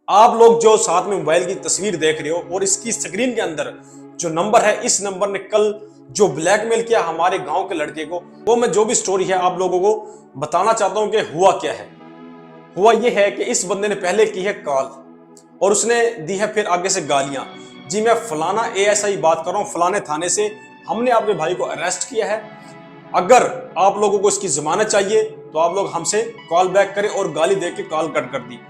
आप लोग जो साथ में मोबाइल की तस्वीर देख रहे हो और इसकी स्क्रीन के अंदर जो नंबर है, इस नंबर ने कल जो ब्लैकमेल किया हमारे गांव के लड़के को, वो मैं जो भी स्टोरी है आप लोगों को बताना चाहता हूं कि हुआ क्या है। हुआ ये है कि इस बंदे ने पहले की है कॉल और उसने दी है फिर आगे से गालियां। जी मैं फलाना एएसआई बात कर रहा हूं, फलाने थाने से, हमने आपके भाई को अरेस्ट किया है। अगर आप लोगों को इसकी जमानत चाहिए तो आप लोग हमसे कॉल बैक करें, और गाली देके कॉल कट कर दी।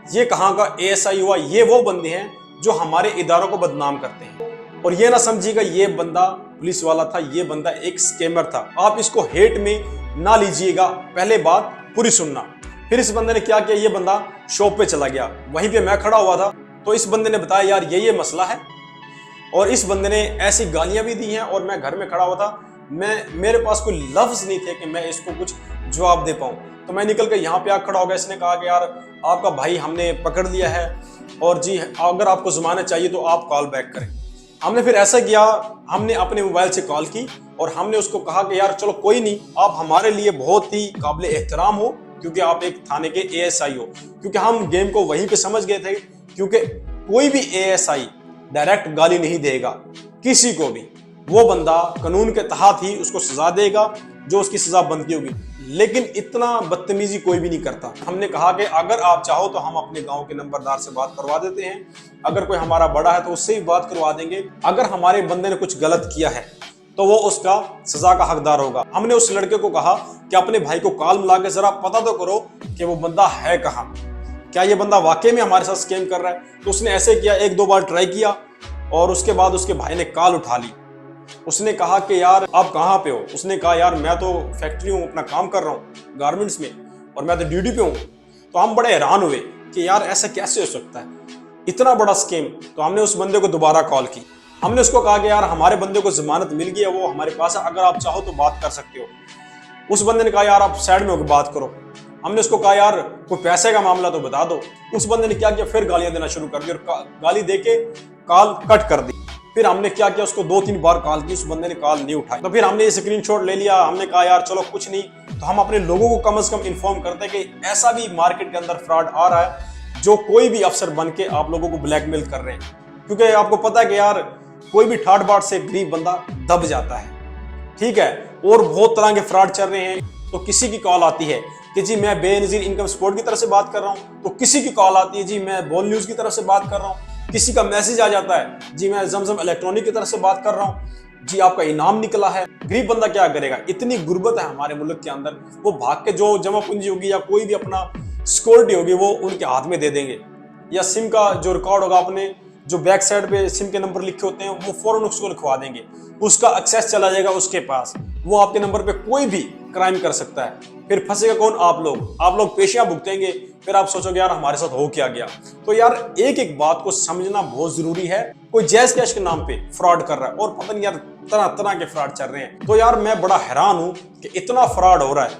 ये कहाँ का एएसआई हुआ? ये वो बंदे हैं जो हमारे इदारों को बदनाम करते हैं। और ये ना समझिएगा ये बंदा पुलिस वाला था, ये बंदा एक स्कैमर था। आप इसको हेट में ना लीजिएगा, पहले बात पूरी सुनना। फिर इस बंदे ने क्या किया, ये बंदा शॉप पे चला गया, वहीं पे मैं खड़ा हुआ था, तो इस बंदे ने बताया यार ये मसला है, और इस बंदे ने ऐसी गालियां भी दी हैं, और मैं घर में खड़ा हुआ था, मेरे पास कोई लफ्ज नहीं थे कि मैं इसको कुछ जवाब दे पाऊं। तो मैं निकल कर यहाँ पे आ खड़ा हो गया। इसने कहा कि यार आपका भाई हमने पकड़ लिया है, और जी अगर आपको जमानत चाहिए तो आप कॉल बैक करें। हमने फिर ऐसा किया, हमने अपने मोबाइल से कॉल की और हमने उसको कहा कि यार चलो कोई नहीं, आप हमारे लिए बहुत ही काबिल एहतराम हो, क्योंकि आप एक थाने के एएसआई हो। क्योंकि हम गेम को वहीं पे समझ गए थे, क्योंकि कोई भी एएसआई डायरेक्ट गाली नहीं देगा किसी को भी। वो बंदा कानून के तहत ही उसको सजा देगा जो उसकी सजा बनती होगी, लेकिन इतना बदतमीजी कोई भी नहीं करता। हमने कहा कि अगर आप चाहो तो हम अपने गांव के नंबरदार से बात करवा देते हैं, अगर कोई हमारा बड़ा है तो उससे ही बात करवा देंगे। अगर हमारे बंदे ने कुछ गलत किया है तो वो उसका सजा का हकदार होगा। हमने उस लड़के को कहा कि अपने भाई को कॉल मिला के जरा पता तो करो कि वो बंदा है कहाँ, क्या ये बंदा वाकई में हमारे साथ स्कैम कर रहा है। तो उसने ऐसे किया, एक दो बार ट्राई किया, और उसके बाद उसके भाई ने कॉल उठा ली। उसने कहा कि यार आप कहाँ पे हो? उसने कहा यार मैं तो फैक्ट्री हूँ, अपना काम कर रहा हूँ गारमेंट्स में, और मैं तो ड्यूटी पे हूँ। तो हम बड़े हैरान हुए कि यार ऐसा कैसे हो सकता है, इतना बड़ा स्कैम। तो हमने उस बंदे को दोबारा कॉल की, हमने उसको कहा कि यार हमारे बंदे को जमानत मिल गई है, वो हमारे पास है, अगर आप चाहो तो बात कर सकते हो। उस बंदे ने कहा यार आप साइड में होकर बात करो। हमने उसको कहा यार कोई पैसे का मामला तो बता दो। उस बंदे ने क्या किया, फिर गालियां देना शुरू कर दी और गाली देके कॉल कट कर दी। फिर हमने क्या किया, उसको 2-3 बार कॉल की, उस बंदे ने कॉल नहीं उठाई। तो फिर हमने ये स्क्रीनशॉट ले लिया। हमने कहा यार चलो कुछ नहीं, तो हम अपने लोगों को कम से कम इन्फॉर्म करते हैं कि ऐसा भी मार्केट के अंदर फ्रॉड आ रहा है जो कोई भी अफसर बन के आप लोगों को ब्लैकमेल कर रहे हैं। क्योंकि आपको पता है कि यार कोई भी ठाट बाट से गरीब बंदा दब जाता है, ठीक है। और बहुत तरह के फ्रॉड चल रहे हैं। तो किसी की कॉल आती है कि जी मैं बेनजीर इनकम सपोर्ट की तरफ से बात कर रहा हूँ, तो किसी की कॉल आती है जी मैं बोल न्यूज की तरफ से बात कर रहा हूँ, किसी का मैसेज आ जाता है जी मैं जमजम इलेक्ट्रॉनिक की तरफ से बात कर रहा हूँ, जी आपका इनाम निकला है। गरीब बंदा क्या करेगा, इतनी गुर्बत है हमारे मुल्क के अंदर, वो भाग के जो जमा पूंजी होगी या कोई भी अपना सिक्योरिटी होगी वो उनके हाथ में दे देंगे, या सिम का जो रिकॉर्ड होगा अपने जो बैक साइड पे सिम के नंबर लिखे होते हैं वो फौरन उसको लिखवा देंगे, उसका एक्सेस चला जाएगा उसके पास, वो आपके नंबर पे कोई भी क्राइम कर सकता है। फिर फंसेगा कौन? आप लोग पेशियां भुगतेंगे। फिर आप सोचोगे यार हमारे साथ हो क्या गया। तो यार एक एक बात को समझना बहुत जरूरी है। कोई जैज कैश के नाम पे फ्रॉड कर रहा है, और पता नहीं यार तरह तरह के फ्रॉड चल रहे हैं। तो यार मैं बड़ा हैरान हूं कि इतना फ्रॉड हो रहा है,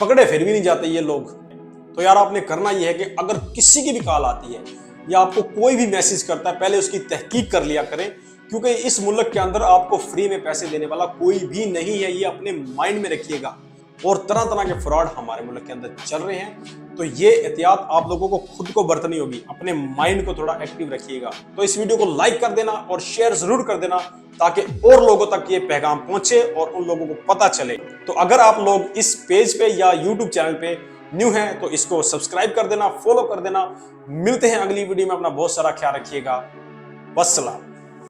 पकड़े फिर भी नहीं जाते ये लोग। तो यार आपने करना यह है कि अगर किसी की भी कॉल आती है या आपको कोई भी मैसेज करता है, पहले उसकी तहकीक कर लिया करें, क्योंकि इस मुल्क के अंदर आपको फ्री में पैसे देने वाला कोई भी नहीं है, ये अपने माइंड में रखिएगा। और तरह तरह के फ्रॉड हमारे मुल्क के अंदर चल रहे हैं, तो ये एहतियात आप लोगों को खुद को बरतनी होगी, अपने माइंड को थोड़ा एक्टिव रखिएगा। तो इस वीडियो को लाइक कर देना और शेयर जरूर कर देना, ताकि और लोगों तक ये पैगाम पहुंचे और उन लोगों को पता चले। तो अगर आप लोग इस पेज पे या यूट्यूब चैनल पे न्यू हैं तो इसको सब्सक्राइब कर देना, फॉलो कर देना। मिलते हैं अगली वीडियो में, अपना बहुत सारा ख्याल रखिएगा। वस्सलाम।